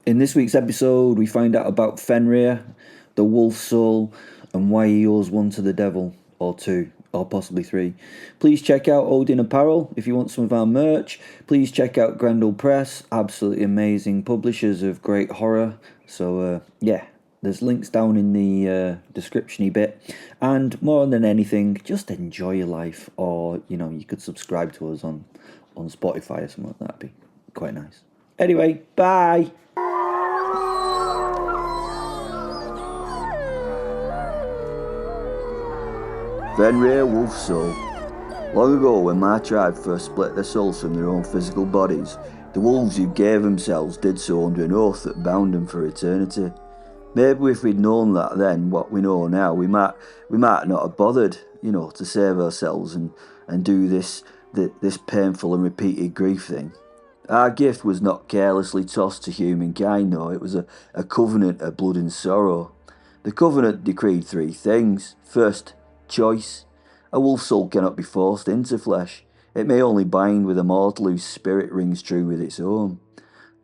In this week's episode, we find out about Fenrir, the Wolf Soul, and why he owes one to the devil, or two, or possibly three. Please check out Odin Apparel if you want some of our merch. Please check out Grendel Press, absolutely amazing publishers of great horror. So, there's links down in the description-y bit. And more than anything, just enjoy your life, or, you could subscribe to us on Spotify or something like that. That'd be quite nice. Anyway, bye! Fenrir Wolf Soul. Long ago, when my tribe first split their souls from their own physical bodies, the wolves who gave themselves did so under an oath that bound them for eternity. Maybe if we'd known that then, what we know now, we might not have bothered, to save ourselves and do this painful and repeated grief thing. Our gift was not carelessly tossed to humankind, though. It was a covenant of blood and sorrow. The covenant decreed three things. First, choice. A wolf's soul cannot be forced into flesh. It may only bind with a mortal whose spirit rings true with its own.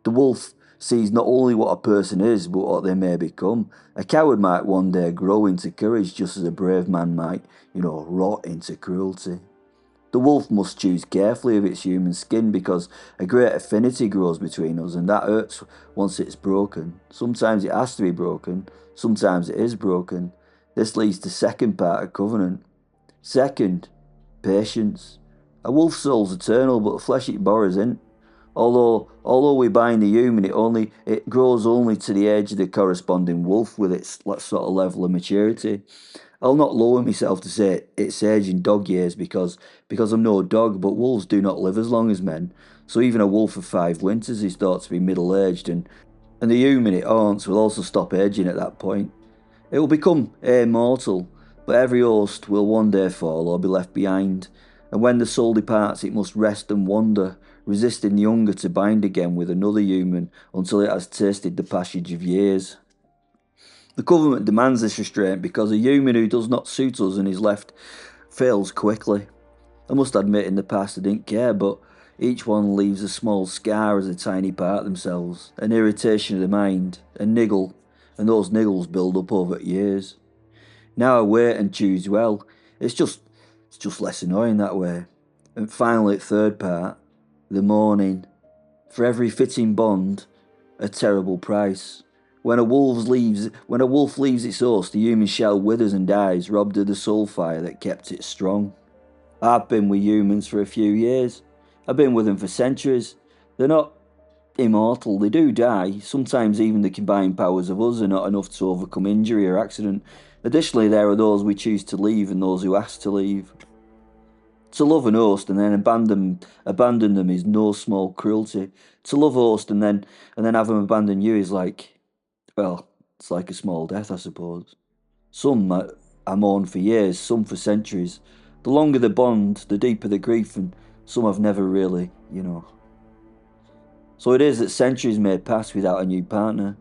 The wolf sees not only what a person is, but what they may become. A coward might one day grow into courage, just as a brave man might, rot into cruelty. The wolf must choose carefully of its human skin, because a great affinity grows between us, and that hurts once it's broken. Sometimes it has to be broken, sometimes it is broken. This leads to second part of covenant. Second, patience. A wolf's soul's eternal, but the flesh it borrows isn't. Although we bind the human, it grows only to the age of the corresponding wolf with its sort of level of maturity. I'll not lower myself to say its age in dog years because I'm no dog, but wolves do not live as long as men. So even a wolf of 5 winters is thought to be middle-aged, and the human it haunts will also stop aging at that point. It will become immortal, but every host will one day fall or be left behind, and when the soul departs it must rest and wander, resisting the hunger to bind again with another human until it has tasted the passage of years. The government demands this restraint because a human who does not suit us and is left fails quickly. I must admit in the past I didn't care, but each one leaves a small scar as a tiny part of themselves, an irritation of the mind, a niggle, and those niggles build up over years. Now I wait and choose well. It's just less annoying that way. And finally, third part, the mourning. For every fitting bond, a terrible price. When a wolf leaves its host, the human shell withers and dies, robbed of the soul fire that kept it strong. I've been with humans for a few years. I've been with them for centuries. They're not immortal, they do die. Sometimes even the combined powers of us are not enough to overcome injury or accident. Additionally, there are those we choose to leave and those who ask to leave. To love an host and then abandon them is no small cruelty. To love a host and then have them abandon you is it's like a small death, I suppose. Some I mourn for years, some for centuries. The longer the bond, the deeper the grief, and some I've never really, So it is that centuries may pass without a new partner.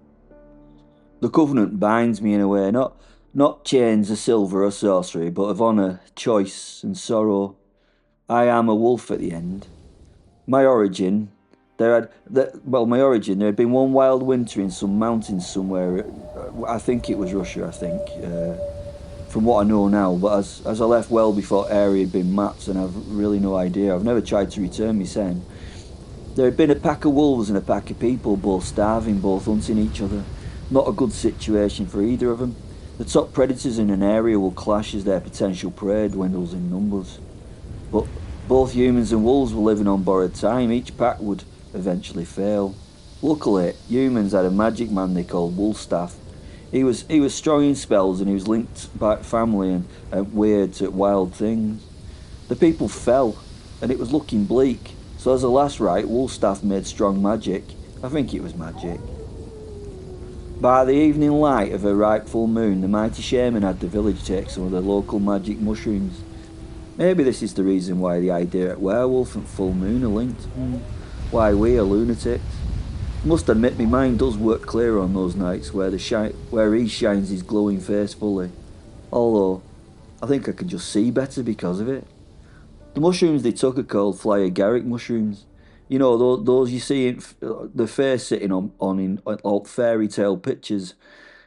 The covenant binds me in a way, not chains of silver or sorcery, but of honour, choice and sorrow. I am a wolf at the end. My origin, there had been one wild winter in some mountains somewhere. I think it was Russia, from what I know now. But as I left well before area had been mapped, and I've really no idea. I've never tried to return me sen. There had been a pack of wolves and a pack of people, both starving, both hunting each other. Not a good situation for either of them. The top predators in an area will clash as their potential prey dwindles in numbers. But both humans and wolves were living on borrowed time. Each pack would eventually fail. Luckily, humans had a magic man they called Wolfstaff. He was strong in spells, and he was linked by family and weird to wild things. The people fell, and it was looking bleak. So as a last rite, Wolfstaff made strong magic. I think it was magic. By the evening light of a ripe full moon, the mighty shaman had the village take some of the local magic mushrooms. Maybe this is the reason why the idea at werewolf and full moon are linked. Why we are lunatics. Must admit my mind does work clearer on those nights where he shines his glowing face fully. Although, I think I can just see better because of it. The mushrooms they took are called fly agaric mushrooms. You know, those you see in the face sitting on fairy tale pictures.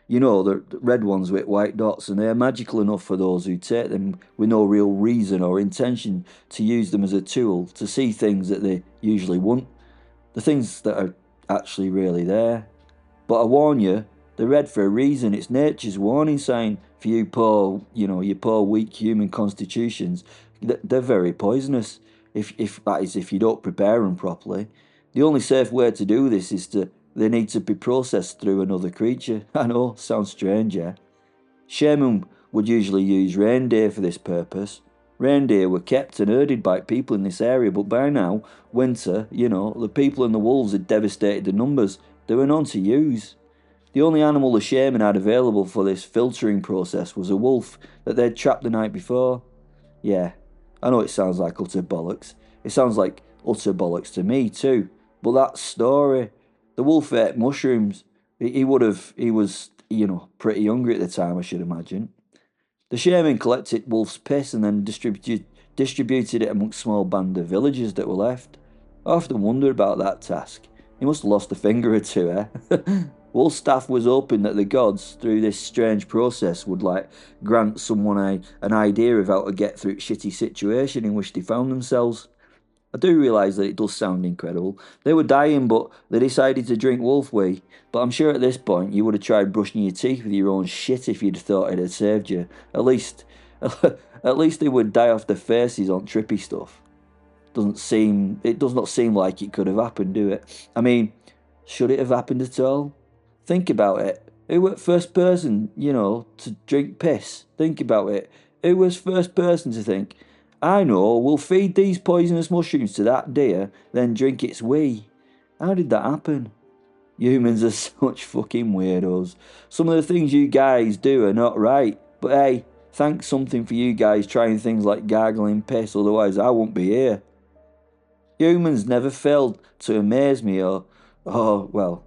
You know, the red ones with white dots, and they're magical enough for those who take them with no real reason or intention to use them as a tool to see things that they usually won't, the things that are actually really there. But I warn you, they're red for a reason. It's nature's warning sign for you poor, your poor weak human constitutions. They're very poisonous, if that is, if you don't prepare them properly. The only safe way to do this is they need to be processed through another creature. I know, sounds strange, yeah? Shaman would usually use reindeer for this purpose. Reindeer were kept and herded by people in this area, but by now, winter, the people and the wolves had devastated the numbers. There were none to use. The only animal the shaman had available for this filtering process was a wolf that they'd trapped the night before. Yeah, I know it sounds like utter bollocks. It sounds like utter bollocks to me too. But that story, the wolf ate mushrooms. He was, pretty hungry at the time, I should imagine. The shaman collected wolf's piss and then distributed it amongst a small band of villagers that were left. I often wonder about that task. He must have lost a finger or two, eh? Wolfstaff was hoping that the gods, through this strange process, would grant someone an idea of how to get through a shitty situation in which they found themselves. I do realise that it does sound incredible. They were dying, but they decided to drink wolf wee. But I'm sure at this point you would have tried brushing your teeth with your own shit if you'd thought it had saved you. At least they would die off their faces on trippy stuff. It does not seem like it could have happened, do it? I mean, should it have happened at all? Think about it. Who was first person, to drink piss? Think about it. Who was first person to think, I know, we'll feed these poisonous mushrooms to that deer, then drink its wee? How did that happen? Humans are such fucking weirdos. Some of the things you guys do are not right. But hey, thanks something for you guys trying things like gargling piss, otherwise I won't be here. Humans never failed to amaze me well,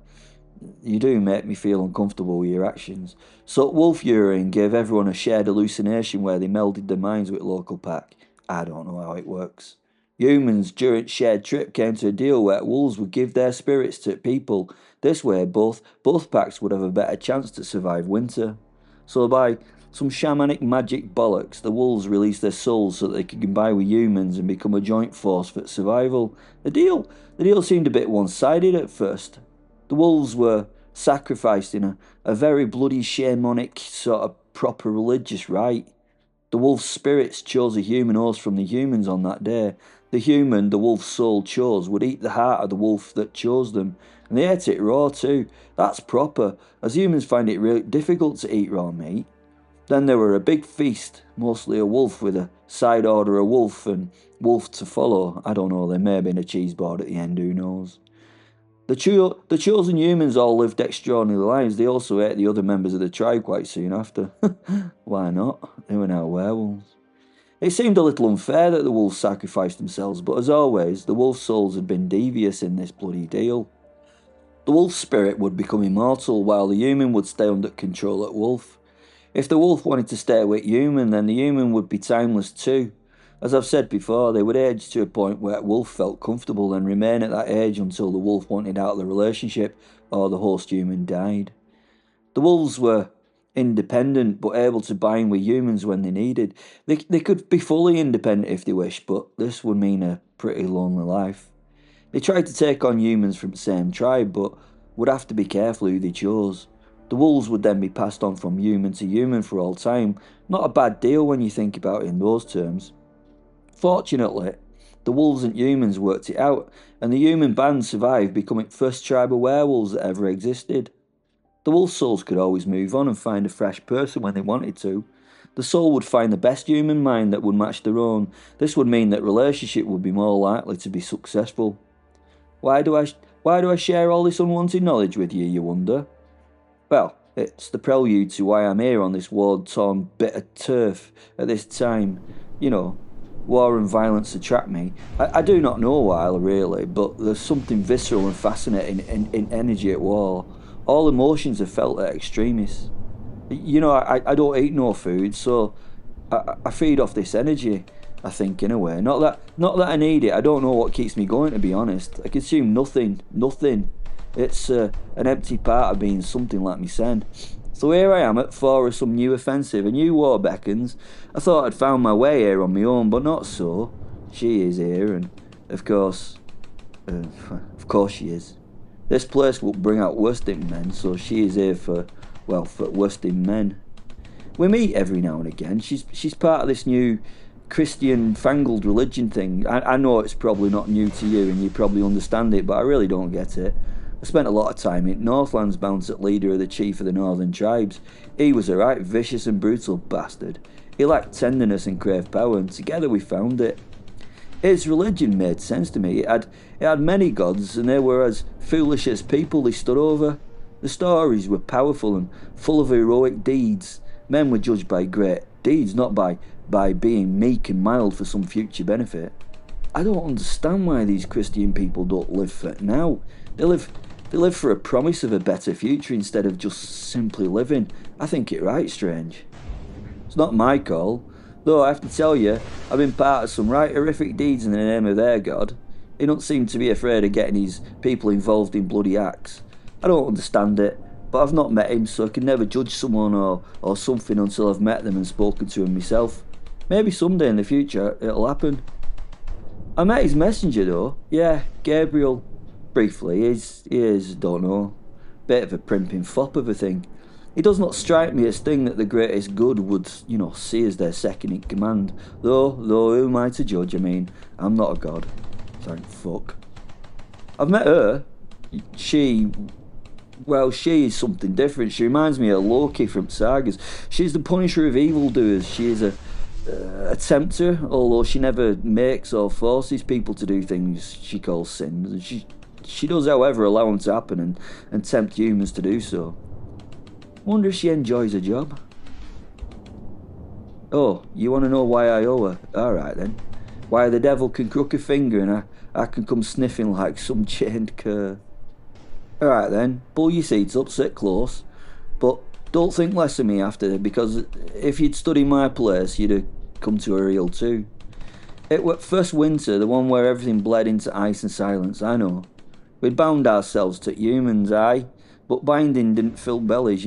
you do make me feel uncomfortable with your actions. So wolf urine gave everyone a shared hallucination where they melded their minds with local pack. I don't know how it works. Humans during shared trip came to a deal where wolves would give their spirits to people. This way both packs would have a better chance to survive winter. So by some shamanic magic bollocks, the wolves released their souls so that they could combine with humans and become a joint force for survival. The deal seemed a bit one-sided at first. The wolves were sacrificed in a very bloody shamanic sort of proper religious rite. The wolf's spirits chose a human host from the humans on that day. The human the wolf's soul chose would eat the heart of the wolf that chose them, and they ate it raw too. That's proper, as humans find it really difficult to eat raw meat. Then there were a big feast, mostly a wolf with a side order of wolf and wolf to follow. I don't know, there may have been a cheese board at the end, who knows. The chosen humans all lived extraordinary lives. They also ate the other members of the tribe quite soon after. Why not? They were now werewolves. It seemed a little unfair that the wolves sacrificed themselves, but as always, the wolf souls had been devious in this bloody deal. The wolf spirit would become immortal, while the human would stay under control at wolf. If the wolf wanted to stay with human, then the human would be timeless too. As I've said before, they would age to a point where wolf felt comfortable and remain at that age until the wolf wanted out of the relationship or the host human died. The wolves were independent but able to bind with humans when they needed. They could be fully independent if they wished, but this would mean a pretty lonely life. They tried to take on humans from the same tribe, but would have to be careful who they chose. The wolves would then be passed on from human to human for all time. Not a bad deal when you think about it in those terms. Fortunately, the wolves and humans worked it out, and the human band survived, becoming the first tribe of werewolves that ever existed. The wolf souls could always move on and find a fresh person when they wanted to. The soul would find the best human mind that would match their own. This would mean that relationship would be more likely to be successful. Why do I share all this unwanted knowledge with you, you wonder? Well, it's the prelude to why I'm here on this war-torn bit of turf at this time. War and violence attract me. I do not know why, really, but there's something visceral and fascinating in energy at war. All emotions are felt at extremis. I don't eat no food, so I feed off this energy. I think, in a way. Not that I need it. I don't know what keeps me going, to be honest. I consume nothing. It's an empty part of being something like me sen. So here I am at 4 of some new offensive, a new war beckons. I thought I'd found my way here on my own, but not so. She is here, and of course she is. This place will bring out worsting men, so she is here for worsting men. We meet every now and again. She's part of this new Christian fangled religion thing. I know it's probably not new to you, and you probably understand it, but I really don't get it. I spent a lot of time in Northlands bounced leader of the chief of the northern tribes. He was a right vicious and brutal bastard. He lacked tenderness and craved power, and together we found it. His religion made sense to me. It had many gods, and they were as foolish as people they stood over. The stories were powerful and full of heroic deeds. Men were judged by great deeds, not by being meek and mild for some future benefit. I don't understand why these Christian people don't live for now. They live for a promise of a better future instead of just simply living. I think it right strange. It's not my call, though I have to tell you, I've been part of some right horrific deeds in the name of their god. He don't seem to be afraid of getting his people involved in bloody acts. I don't understand it, but I've not met him, so I can never judge someone or something until I've met them and spoken to him myself. Maybe someday in the future it'll happen. I met his messenger though, yeah, Gabriel. Briefly, he is, don't know, bit of a primping fop of a thing. He does not strike me as thing that the greatest good would, see as their second in command. Though who am I to judge? I mean, I'm not a god. Thank fuck. I've met her. She is something different. She reminds me of Loki from sagas. She's the punisher of evildoers. She is a tempter, although she never makes or forces people to do things she calls sins. And she does, however, allow them to happen and tempt humans to do so. Wonder if she enjoys her job. Oh, you want to know why I owe her? Alright then. Why the devil can crook a finger and I can come sniffing like some chained cur. Alright then, pull your seats up, sit close. But don't think less of me after, because if you'd stood in my place, you'd have come to a reel too. It was first winter, the one where everything bled into ice and silence, I know. We'd bound ourselves to humans, aye, but binding didn't fill bellies,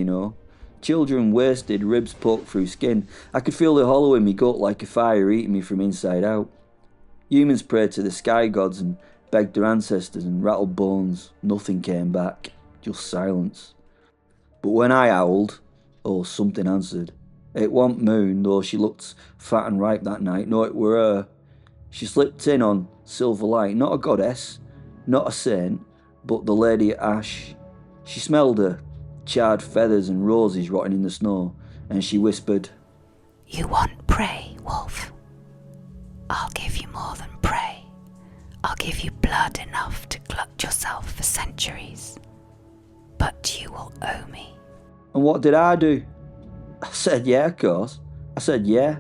Children wasted, ribs poked through skin. I could feel the hollow in me gut like a fire eating me from inside out. Humans prayed to the sky gods and begged their ancestors and rattled bones. Nothing came back, just silence. But when I howled, something answered. It wasn't Moon, though she looked fat and ripe that night. No, it were her. She slipped in on Silver Light, not a goddess, not a saint, but the Lady Ash. She smelled her charred feathers and roses rotting in the snow, and she whispered, "You want prey, Wolf? I'll give you more than prey. I'll give you blood enough to glut yourself for centuries. But you will owe me." And what did I do? I said yeah, of course. I said yeah.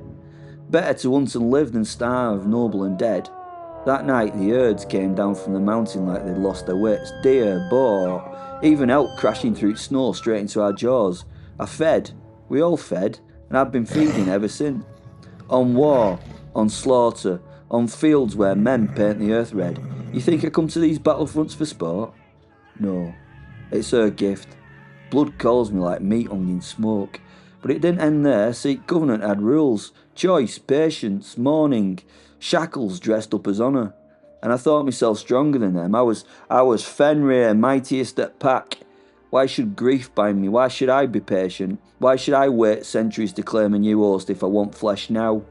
Better to hunt and live than starve, noble and dead. That night the herds came down from the mountain like they'd lost their wits. Deer, boar, even elk crashing through snow straight into our jaws. I fed. We all fed, and I've been feeding ever since. On war, on slaughter, on fields where men paint the earth red. You think I come to these battlefronts for sport? No. It's her gift. Blood calls me like meat hung in smoke. But it didn't end there. See, Covenant had rules. Choice, patience, mourning, shackles dressed up as honour. And I thought myself stronger than them. I was Fenrir, mightiest at pack. Why should grief bind me? Why should I be patient? Why should I wait centuries to claim a new host if I want flesh now?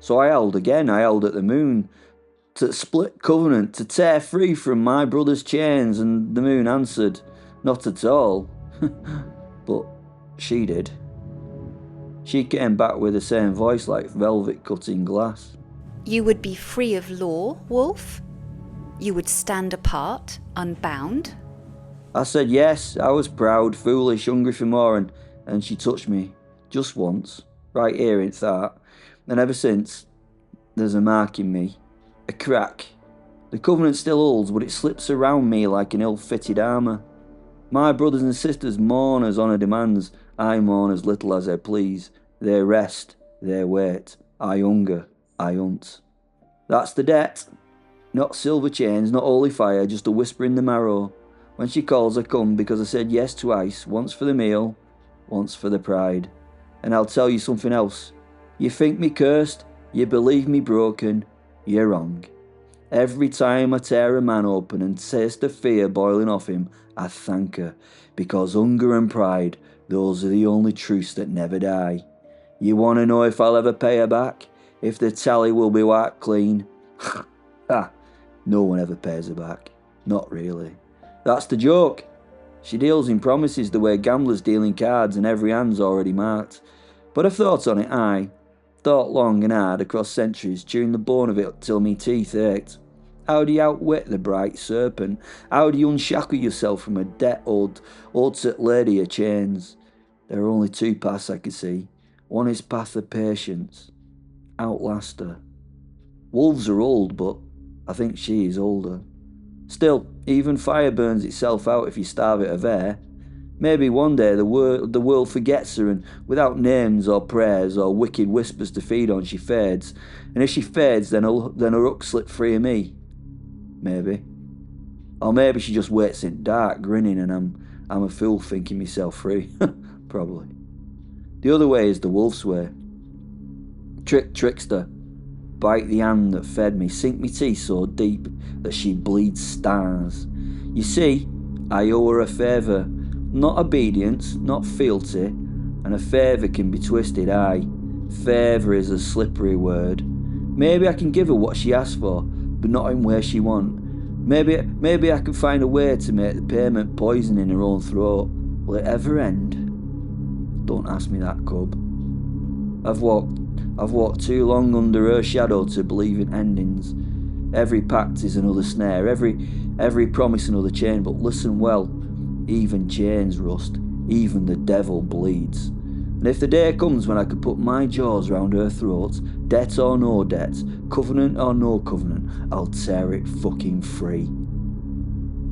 So I howled again. I howled at the moon. To split Covenant, to tear free from my brother's chains. And the moon answered, not at all. But she did. She came back with the same voice like velvet cut in glass. You would be free of law, Wolf? You would stand apart, unbound? I said yes. I was proud, foolish, hungry for more, and she touched me. Just once. Right here in that. And ever since, there's a mark in me. A crack. The Covenant still holds, but it slips around me like an ill-fitted armour. My brothers and sisters mourn as honour demands. I mourn as little as I please. They rest, they wait. I hunger, I hunt. That's the debt. Not silver chains, not holy fire, just a whisper in the marrow. When she calls, I come because I said yes twice, once for the meal, once for the pride. And I'll tell you something else. You think me cursed, you believe me broken, you're wrong. Every time I tear a man open and taste the fear boiling off him, I thank her, because hunger and pride, those are the only truths that never die. You want to know if I'll ever pay her back? If the tally will be wiped clean? No one ever pays her back. Not really. That's the joke. She deals in promises the way gamblers deal in cards and every hand's already marked. But I've thought on it, aye. Thought long and hard across centuries, chewing the bone of it till me teeth ached. How do you outwit the bright serpent? How do you unshackle yourself from a dead old lady of chains? There are only two paths I could see. One is path of patience. Outlast her. Wolves are old, but I think she is older. Still, even fire burns itself out if you starve it of air. Maybe one day the world forgets her, and without names or prayers or wicked whispers to feed on, she fades. And if she fades, then her hook slip free of me. Maybe. Or maybe she just waits in dark, grinning, and I'm a fool thinking myself free. Probably. The other way is the wolf's way. Trickster. Bite the hand that fed me, sink me teeth so deep that she bleeds stars. You see, I owe her a favour. Not obedience, not fealty, and a favour can be twisted, aye. Favour is a slippery word. Maybe I can give her what she asked for, but not in where she want. Maybe I can find a way to make the payment poison in her own throat. Will it ever end? Don't ask me that, cub. I've walked too long under her shadow to believe in endings. Every pact is another snare, every promise another chain, but listen well. Even chains rust, even the devil bleeds. And if the day comes when I can put my jaws round her throat, debt or no debt, covenant or no covenant, I'll tear it fucking free.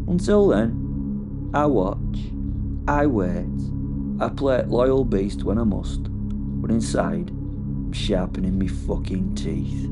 Until then, I watch, I wait, I play at loyal beast when I must, but inside, I'm sharpening me fucking teeth.